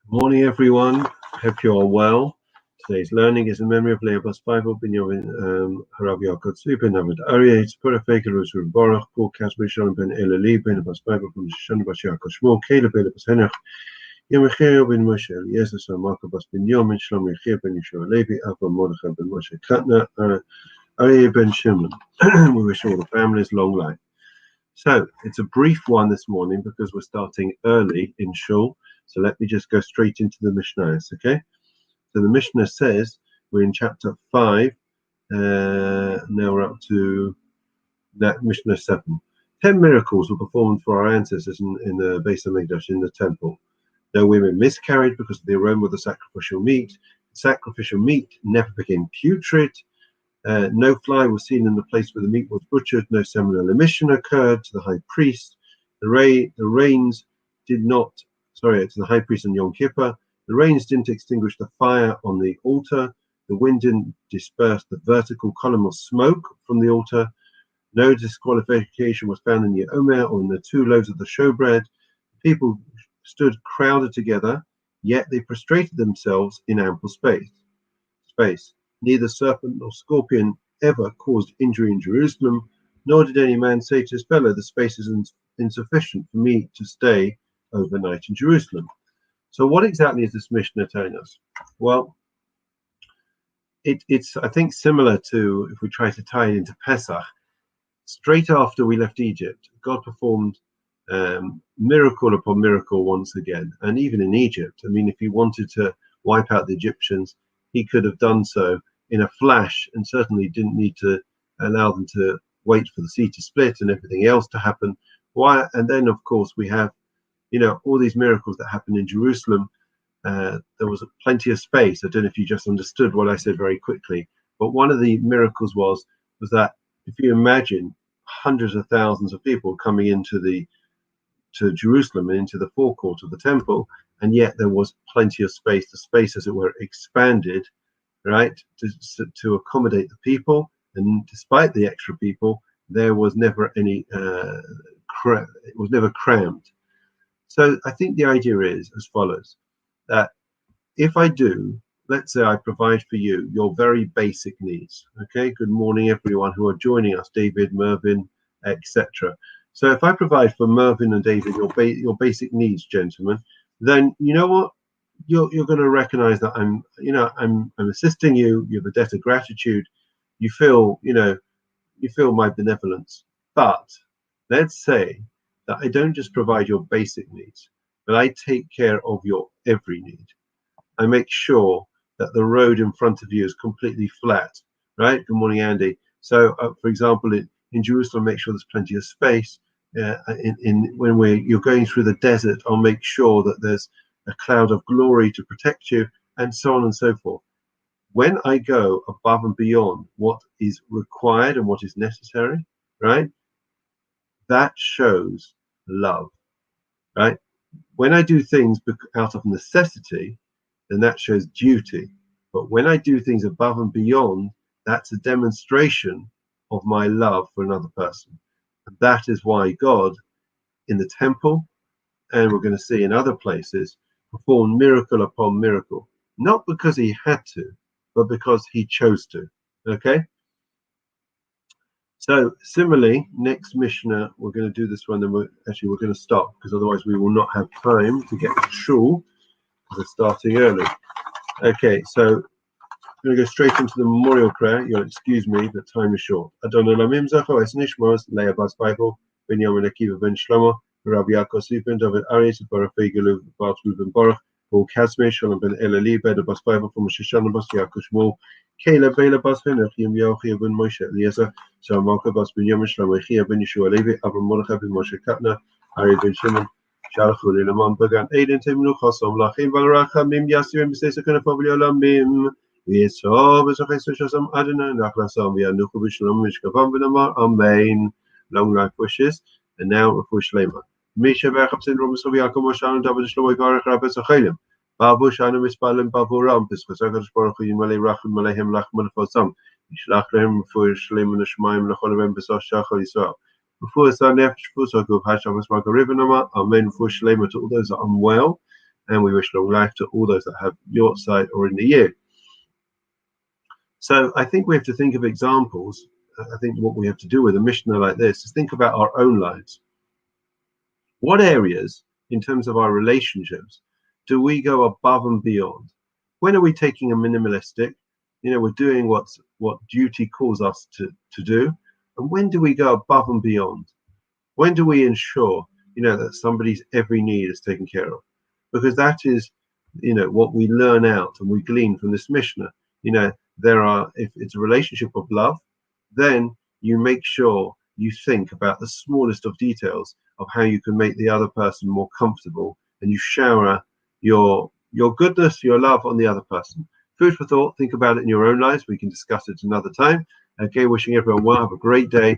Morning, everyone. Hope you're all well. Today's learning is in memory of Leopold Bible, Binyamin Harav Yaakov Tzvi, David Aryeh, it's Purifake, Rosary Baruch, Paul Kasper, Shalom Ben Elali, Ben Abbas Bible from Shon Bas Yaakov Shmuel, Caleb Ben Abbas Henach, Yemechir Ben Moshe Eliezer, Marco Bas Ben Yomin, Shalom Yechir Ben Yeshua Levi, Abba Mordechai Ben Moshe Katna, Aryeh Ben Shimon. We wish all the families long life. So it's a brief one this morning because we're starting early in Shul. So let me just go straight into the Mishnah, okay? So the Mishnah says, we're in chapter 5, now we're up to that Mishnah 7. 10 miracles were performed for our ancestors in the Beis Hamikdash, in the temple. No women miscarried because of the aroma of the sacrificial meat. The sacrificial meat never became putrid. No fly was seen in the place where the meat was butchered. No seminal emission occurred to the high priest. The rains did not, to the high priest on Yom Kippur. The rains didn't extinguish the fire on the altar. The wind didn't disperse the vertical column of smoke from the altar. No disqualification was found in the Omer or in the 2 loaves of the showbread. People stood crowded together, yet they prostrated themselves in ample space. Neither serpent nor scorpion ever caused injury in Jerusalem, nor did any man say to his fellow, the space is insufficient for me to stay overnight in Jerusalem. So what exactly is this Mishnah telling us? Well, it's I think similar to, if we try to tie it into Pesach, straight after we left Egypt, God performed miracle upon miracle once again. And even in Egypt, I mean, if he wanted to wipe out the Egyptians, he could have done so in a flash and certainly didn't need to allow them to wait for the sea to split and everything else to happen. Why? And then, of course, we have, all these miracles that happened in Jerusalem. There was plenty of space. I don't know if you just understood what I said very quickly, but one of the miracles was that if you imagine hundreds of thousands of people coming into to Jerusalem and into the forecourt of the temple, and yet there was plenty of space. The space, as it were, expanded, right, to accommodate the people. And despite the extra people, there was never any it was never crammed. So I think the idea is as follows: that if I do, let's say I provide for you your very basic needs. Okay, good morning everyone who are joining us, David, Mervyn, etc. So if I provide for Mervyn and David your basic needs, gentlemen, then you know what? You're going to recognize that I'm assisting you. You have a debt of gratitude. You feel my benevolence. But let's say that I don't just provide your basic needs, but I take care of your every need. I make sure that the road in front of you is completely flat, right? Good morning, Andy. So, for example, in Jerusalem, make sure there's plenty of space. When you're going through the desert, I'll make sure that there's a cloud of glory to protect you, and so on and so forth. When I go above and beyond what is required and what is necessary, right? That shows love, right? When I do things out of necessity, then that shows duty. But when I do things above and beyond, that's a demonstration of my love for another person. And that is why God, in the temple, and we're going to see in other places, performed miracle upon miracle. Not because he had to, but because he chose to. Okay? So similarly, next Mishnah, we're going to do this one, then we're going to stop, because otherwise we will not have time to get to Shul. We're starting early. Okay, so I'm going to go straight into the memorial prayer. You'll excuse me, the time is short. Adonai Lamim Zacho Es Nishmos, Leah Bas Bible, Binyamin Akiva Ben Shlomo, Rabbi Yaakov Tzvi, David Aryeh, Baruch Gelu, Bart Ruben Baruch, Paul Kasme, Shalom Ben Elali, Ben Abbas Bible from Shoshana Bas Yaakov Shmuel, Caleb Bela Bas Henach, Yem Yochia Ben Moshe Eliezer, Shalom Malka Bas Ben Yomin, Shalom Echia Ben Yeshua Levi, Abba Mordechai Ben Moshe Katna, Aryeh Ben Shimon, Shalchu Lilaman Bagan, Aiden Temnu Chosom, Lachim Valrachamim, Yasirim, Sesakana Pavlio Lambim, Yisov, Esochis Shosam Adonai, Nachlasam, Yanuchu Bishalom, Mishkavam Benamar, Amen. Long life wishes, and now Refuah Shlema. Misha Berchapsin, Romusov Yaakov Moshan, David Shlomo Baruch Rabbi Sochelim. Babu Shanu Mispalim, Babu Ram, Piskosakar Baruch Yimale Rachim Malehem Lachman Fosam. Ishlach Lehem Refuah Shlema Neshmaim Lacholem Besach Shachar Yisrael. Refuah Sanef Shfusakov Hashem Esmarka Rivenama. Amen. Refuah Shlema to all those that are unwell. and we wish long life to all those that have Yortzeit or in the year. So I think we have to think of examples. I think what we have to do with a Mishnah like this is think about our own lives. What areas, in terms of our relationships, do we go above and beyond? When are we taking a minimalistic? We're doing what duty calls us to do. And when do we go above and beyond? When do we ensure, that somebody's every need is taken care of? Because that is, what we learn out and we glean from this Mishnah. If it's a relationship of love, then you make sure you think about the smallest of details of how you can make the other person more comfortable, and you shower your goodness, your love on the other person. Food for thought. Think about it in your own lives. We can discuss it another time. Okay, wishing everyone well. Have a great day.